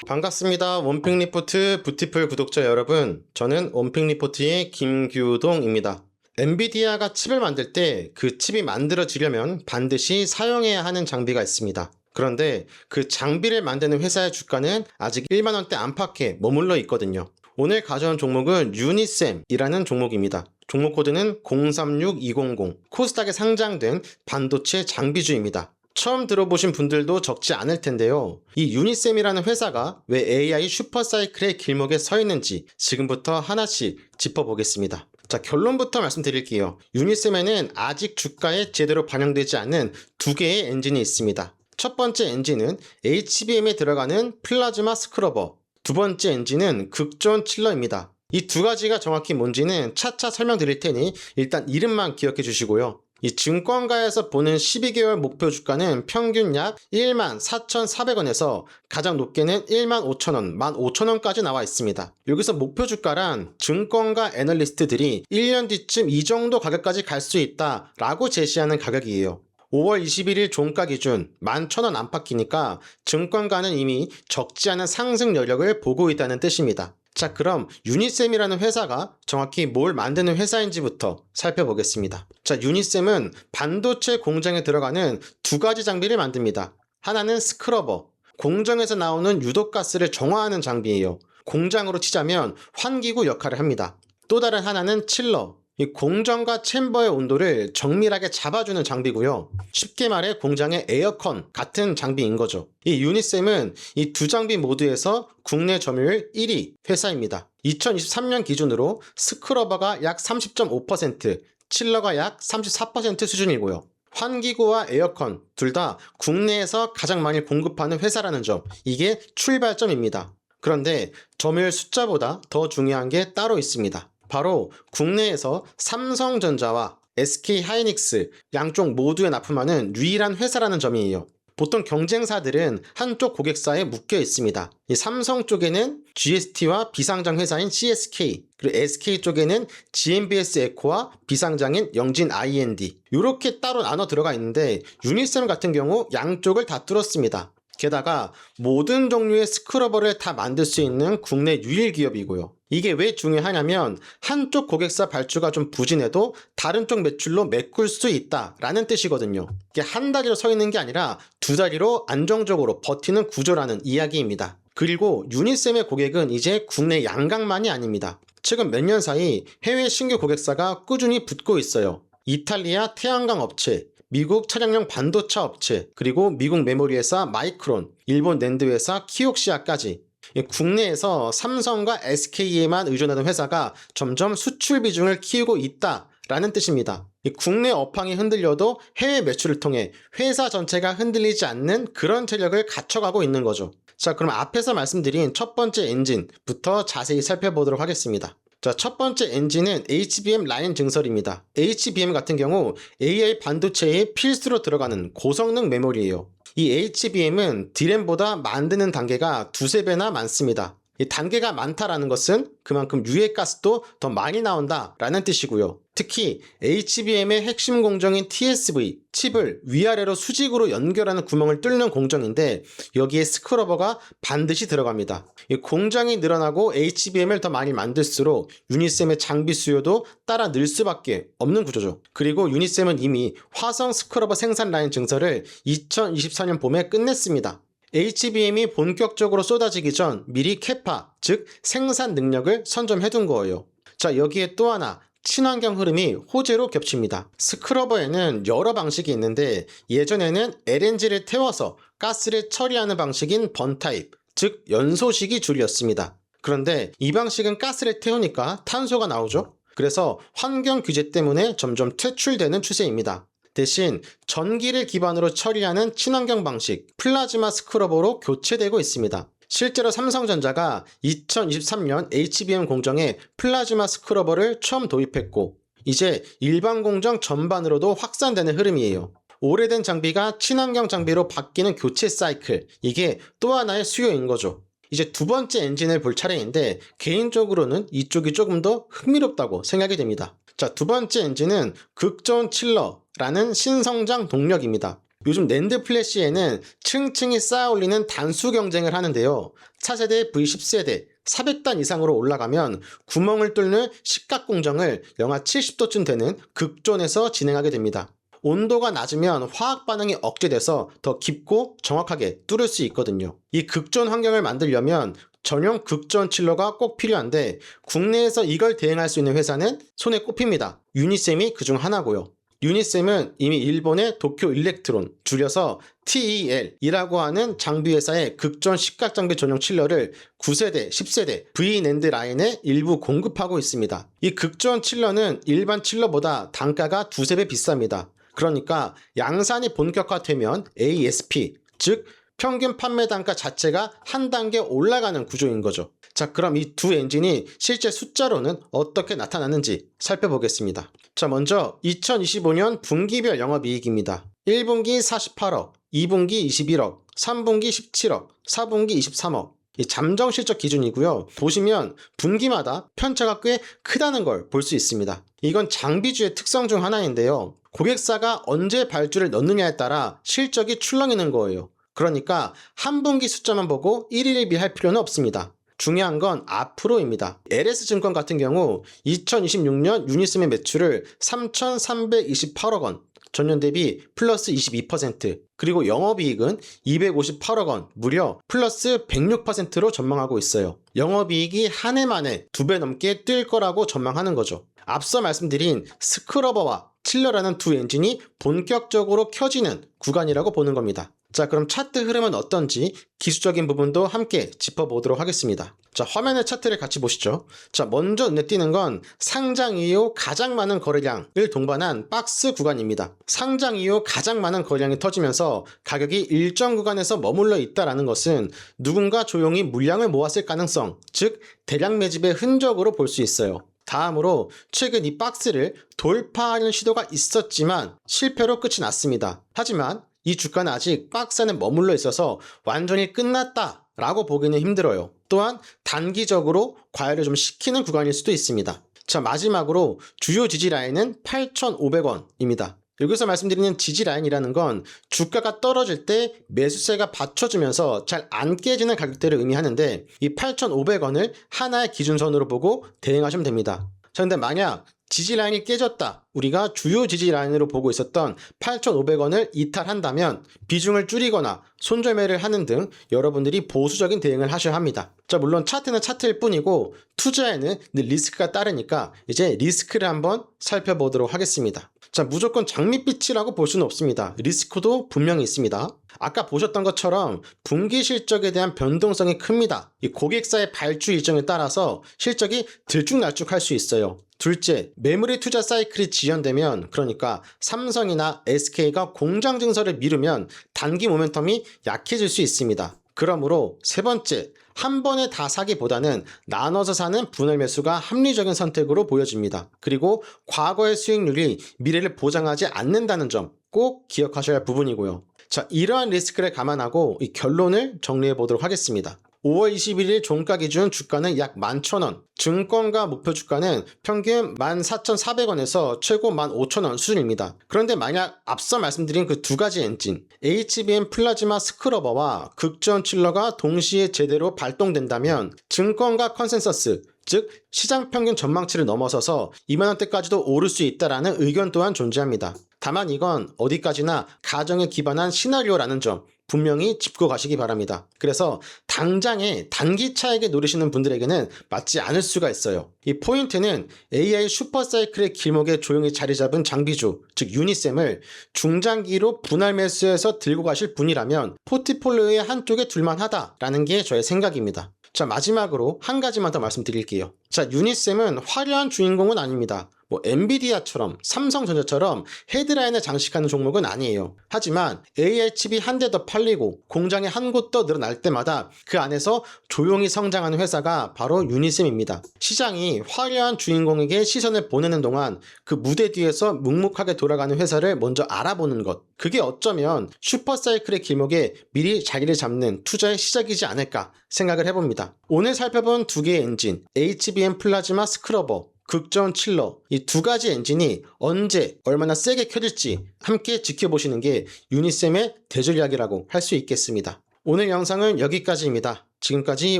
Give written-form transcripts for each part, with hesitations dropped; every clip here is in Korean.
반갑습니다. 원픽리포트 뷰티풀 구독자 여러분, 저는 원픽리포트의 김규동입니다. 엔비디아가 칩을 만들 때 그 칩이 만들어지려면 반드시 사용해야 하는 장비가 있습니다. 그런데 그 장비를 만드는 회사의 주가는 아직 1만원대 안팎에 머물러 있거든요. 오늘 가져온 종목은 유니셈이라는 종목입니다. 종목 코드는 036200, 코스닥에 상장된 반도체 장비주입니다. 처음 들어보신 분들도 적지 않을 텐데요. 이 유니셈이라는 회사가 왜 AI 슈퍼사이클의 길목에 서 있는지 지금부터 하나씩 짚어보겠습니다. 자, 결론부터 말씀드릴게요. 유니셈에는 아직 주가에 제대로 반영되지 않는 두 개의 엔진이 있습니다. 첫 번째 엔진은 HBM에 들어가는 플라즈마 스크러버, 두 번째 엔진은 극저온 칠러입니다. 이 두 가지가 정확히 뭔지는 차차 설명드릴 테니 일단 이름만 기억해 주시고요. 이 증권가에서 보는 12개월 목표 주가는 평균 약 14,400원에서 가장 높게는 15,000원, 15,000원까지 나와 있습니다. 여기서 목표 주가란 증권가 애널리스트들이 1년 뒤쯤 이 정도 가격까지 갈 수 있다 라고 제시하는 가격이에요. 5월 21일 종가 기준 11,000원 안팎이니까 증권가는 이미 적지 않은 상승 여력을 보고 있다는 뜻입니다. 자, 그럼 유니셈이라는 회사가 정확히 뭘 만드는 회사인지부터 살펴보겠습니다. 자, 유니셈은 반도체 공장에 들어가는 두 가지 장비를 만듭니다. 하나는 스크러버, 공정에서 나오는 유독가스를 정화하는 장비예요. 공장으로 치자면 환기구 역할을 합니다. 또 다른 하나는 칠러, 이 공정과 챔버의 온도를 정밀하게 잡아주는 장비고요. 쉽게 말해 공장의 에어컨 같은 장비인 거죠. 이 유니셈은 이 두 장비 모두에서 국내 점유율 1위 회사입니다. 2023년 기준으로 스크러버가 약 30.5%, 칠러가 약 34% 수준이고요. 환기구와 에어컨 둘 다 국내에서 가장 많이 공급하는 회사라는 점, 이게 출발점입니다. 그런데 점유율 숫자보다 더 중요한 게 따로 있습니다. 바로 국내에서 삼성전자와 SK하이닉스 양쪽 모두에 납품하는 유일한 회사라는 점이에요. 보통 경쟁사들은 한쪽 고객사에 묶여 있습니다. 이 삼성 쪽에는 GST와 비상장 회사인 CSK, 그리고 SK 쪽에는 GMBS 에코와 비상장인 영진 I&D 이렇게 따로 나눠 들어가 있는데 유니셈 같은 경우 양쪽을 다 뚫었습니다. 게다가 모든 종류의 스크러버를 다 만들 수 있는 국내 유일 기업이고요. 이게 왜 중요하냐면 한쪽 고객사 발주가 좀 부진해도 다른 쪽 매출로 메꿀 수 있다라는 뜻이거든요. 이게 한 다리로 서 있는 게 아니라 두 다리로 안정적으로 버티는 구조라는 이야기입니다. 그리고 유니셈의 고객은 이제 국내 양강만이 아닙니다. 최근 몇 년 사이 해외 신규 고객사가 꾸준히 붙고 있어요. 이탈리아 태양광 업체, 미국 차량용 반도체 업체, 그리고 미국 메모리 회사 마이크론, 일본 낸드 회사 키옥시아까지 국내에서 삼성과 SK에만 의존하는 회사가 점점 수출 비중을 키우고 있다라는 뜻입니다. 국내 업황이 흔들려도 해외 매출을 통해 회사 전체가 흔들리지 않는 그런 체력을 갖춰가고 있는 거죠. 자, 그럼 앞에서 말씀드린 첫 번째 엔진부터 자세히 살펴보도록 하겠습니다. 자, 첫 번째 엔진은 HBM 라인 증설입니다. HBM 같은 경우 AI 반도체의 필수로 들어가는 고성능 메모리예요. 이 HBM은 D램보다 만드는 단계가 두세 배나 많습니다. 이 단계가 많다라는 것은 그만큼 유해가스도 더 많이 나온다라는 뜻이고요. 특히 HBM의 핵심 공정인 TSV, 칩을 위아래로 수직으로 연결하는 구멍을 뚫는 공정인데 여기에 스크러버가 반드시 들어갑니다. 이 공장이 늘어나고 HBM을 더 많이 만들수록 유니셈의 장비 수요도 따라 늘 수밖에 없는 구조죠. 그리고 유니셈은 이미 화성 스크러버 생산 라인 증설을 2024년 봄에 끝냈습니다. HBM이 본격적으로 쏟아지기 전 미리 캐파, 즉 생산 능력을 선점해둔 거예요. 자, 여기에 또 하나 친환경 흐름이 호재로 겹칩니다. 스크러버에는 여러 방식이 있는데 예전에는 LNG를 태워서 가스를 처리하는 방식인 번타입, 즉 연소식이 주류였습니다. 그런데 이 방식은 가스를 태우니까 탄소가 나오죠. 그래서 환경 규제 때문에 점점 퇴출되는 추세입니다. 대신 전기를 기반으로 처리하는 친환경 방식 플라즈마 스크러버로 교체되고 있습니다. 실제로 삼성전자가 2023년 HBM 공정에 플라즈마 스크러버를 처음 도입했고 이제 일반 공정 전반으로도 확산되는 흐름이에요. 오래된 장비가 친환경 장비로 바뀌는 교체 사이클, 이게 또 하나의 수요인 거죠. 이제 두 번째 엔진을 볼 차례인데 개인적으로는 이쪽이 조금 더 흥미롭다고 생각이 됩니다. 자, 두 번째 엔진은 극저온 칠러라는 신성장 동력입니다. 요즘 낸드 플래시에는 층층이 쌓아 올리는 단수 경쟁을 하는데요. 차세대 V10세대 400단 이상으로 올라가면 구멍을 뚫는 식각 공정을 영하 70도쯤 되는 극존에서 진행하게 됩니다. 온도가 낮으면 화학 반응이 억제돼서 더 깊고 정확하게 뚫을 수 있거든요. 이 극존 환경을 만들려면 전용 극존 칠러가 꼭 필요한데 국내에서 이걸 대행할 수 있는 회사는 손에 꼽힙니다. 유니셈이 그중 하나고요. 유니셈은 이미 일본의 도쿄 일렉트론, 줄여서 TEL이라고 하는 장비 회사의 극존 식각 장비 전용 칠러를 9세대, 10세대 V낸드 라인에 일부 공급하고 있습니다. 이 극존 칠러는 일반 칠러보다 단가가 두세 배 비쌉니다. 그러니까 양산이 본격화되면 ASP, 즉 평균 판매 단가 자체가 한 단계 올라가는 구조인 거죠. 자, 그럼 이 두 엔진이 실제 숫자로는 어떻게 나타나는지 살펴보겠습니다. 자, 먼저 2025년 분기별 영업이익입니다. 1분기 48억, 2분기 21억, 3분기 17억, 4분기 23억. 이 잠정 실적 기준이고요. 보시면 분기마다 편차가 꽤 크다는 걸 볼 수 있습니다. 이건 장비주의 특성 중 하나인데요. 고객사가 언제 발주를 넣느냐에 따라 실적이 출렁이는 거예요. 그러니까 한 분기 숫자만 보고 일일비할 필요는 없습니다. 중요한 건 앞으로입니다. LS증권 같은 경우 2026년 유니셈의 매출을 3,328억 원, 전년 대비 플러스 22%, 그리고 영업이익은 258억 원, 무려 플러스 106%로 전망하고 있어요. 영업이익이 한 해 만에 2배 넘게 뛸 거라고 전망하는 거죠. 앞서 말씀드린 스크러버와 칠러라는 두 엔진이 본격적으로 켜지는 구간이라고 보는 겁니다. 자, 그럼 차트 흐름은 어떤지 기술적인 부분도 함께 짚어보도록 하겠습니다. 자, 화면의 차트를 같이 보시죠. 자, 먼저 눈에 띄는 건 상장 이후 가장 많은 거래량을 동반한 박스 구간입니다. 상장 이후 가장 많은 거래량이 터지면서 가격이 일정 구간에서 머물러 있다는 것은 누군가 조용히 물량을 모았을 가능성, 즉 대량 매집의 흔적으로 볼 수 있어요. 다음으로 최근 이 박스를 돌파하는 시도가 있었지만 실패로 끝이 났습니다. 하지만 이 주가는 아직 박스 안에 머물러 있어서 완전히 끝났다 라고 보기는 힘들어요. 또한 단기적으로 과열을 좀 시키는 구간일 수도 있습니다. 자, 마지막으로 주요 지지 라인은 8,500원입니다. 여기서 말씀드리는 지지 라인이라는 건 주가가 떨어질 때 매수세가 받쳐주면서 잘 안 깨지는 가격대를 의미하는데 이 8,500원을 하나의 기준선으로 보고 대응하시면 됩니다. 자, 근데 만약 지지 라인이 깨졌다, 우리가 주요 지지 라인으로 보고 있었던 8,500원을 이탈한다면 비중을 줄이거나 손절매를 하는 등 여러분들이 보수적인 대응을 하셔야 합니다. 자, 물론 차트는 차트일 뿐이고 투자에는 늘 리스크가 따르니까 이제 리스크를 한번 살펴보도록 하겠습니다. 자, 무조건 장밋빛이라고 볼 수는 없습니다. 리스크도 분명히 있습니다. 아까 보셨던 것처럼 분기 실적에 대한 변동성이 큽니다. 이 고객사의 발주 일정에 따라서 실적이 들쭉날쭉할 수 있어요. 둘째, 매물의 투자 사이클이 지연되면, 그러니까 삼성이나 SK가 공장 증설을 미루면 단기 모멘텀이 약해질 수 있습니다. 그러므로 세 번째, 한 번에 다 사기보다는 나눠서 사는 분할 매수가 합리적인 선택으로 보여집니다. 그리고 과거의 수익률이 미래를 보장하지 않는다는 점 꼭 기억하셔야 할 부분이고요. 자, 이러한 리스크를 감안하고 이 결론을 정리해 보도록 하겠습니다. 5월 21일 종가 기준 주가는 약 11,000원, 증권가 목표 주가는 평균 14,400원에서 최고 15,000원 수준입니다. 그런데 만약 앞서 말씀드린 그 두 가지 엔진, HBM 플라즈마 스크러버와 극전 칠러가 동시에 제대로 발동된다면 증권가 컨센서스, 즉 시장 평균 전망치를 넘어서서 2만원대까지도 오를 수 있다는 의견 또한 존재합니다. 다만 이건 어디까지나 가정에 기반한 시나리오라는 점 분명히 짚고 가시기 바랍니다. 그래서 당장의 단기 차익을 노리시는 분들에게는 맞지 않을 수가 있어요. 이 포인트는 AI 슈퍼사이클의 길목에 조용히 자리 잡은 장비주, 즉 유니셈을 중장기로 분할 매수해서 들고 가실 분이라면 포트폴리오의 한쪽에 둘만하다라는 게 저의 생각입니다. 자, 마지막으로 한 가지만 더 말씀드릴게요. 자, 유니셈은 화려한 주인공은 아닙니다. 엔비디아처럼 삼성전자처럼 헤드라인을 장식하는 종목은 아니에요. 하지만 AI 칩이 한 대 더 팔리고 공장이 한 곳 더 늘어날 때마다 그 안에서 조용히 성장하는 회사가 바로 유니셈입니다. 시장이 화려한 주인공에게 시선을 보내는 동안 그 무대 뒤에서 묵묵하게 돌아가는 회사를 먼저 알아보는 것, 그게 어쩌면 슈퍼사이클의 길목에 미리 자리를 잡는 투자의 시작이지 않을까 생각을 해봅니다. 오늘 살펴본 두 개의 엔진, HBM 플라즈마 스크러버, 극전 칠러 이 두 가지 엔진이 언제 얼마나 세게 켜질지 함께 지켜보시는 게 유니셈의 대전략이라고 할 수 있겠습니다. 오늘 영상은 여기까지입니다. 지금까지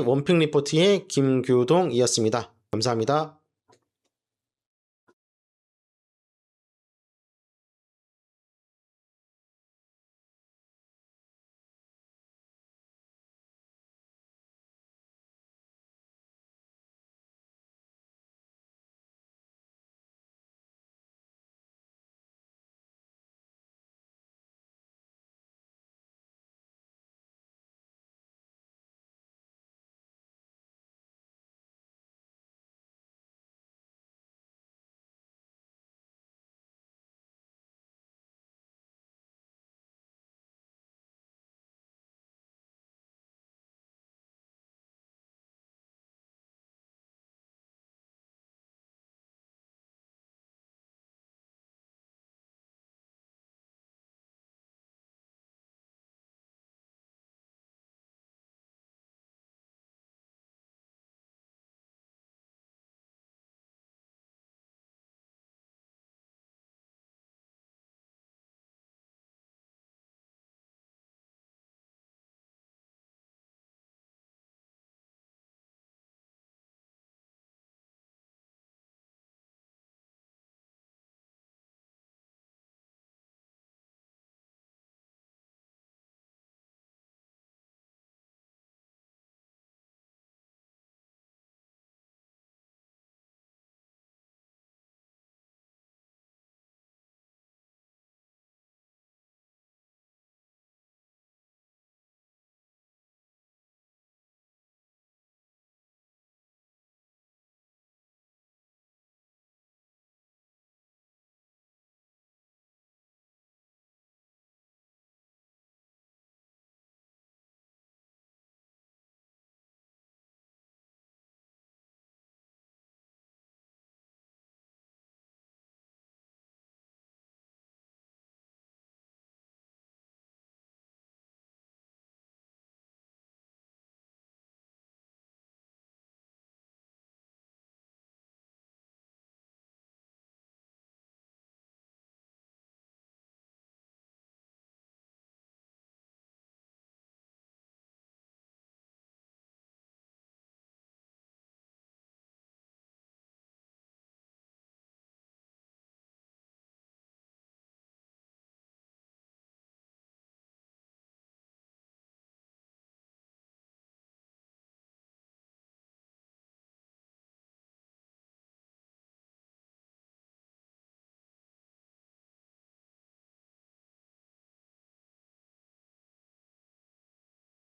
원픽 리포트의 김규동이었습니다. 감사합니다.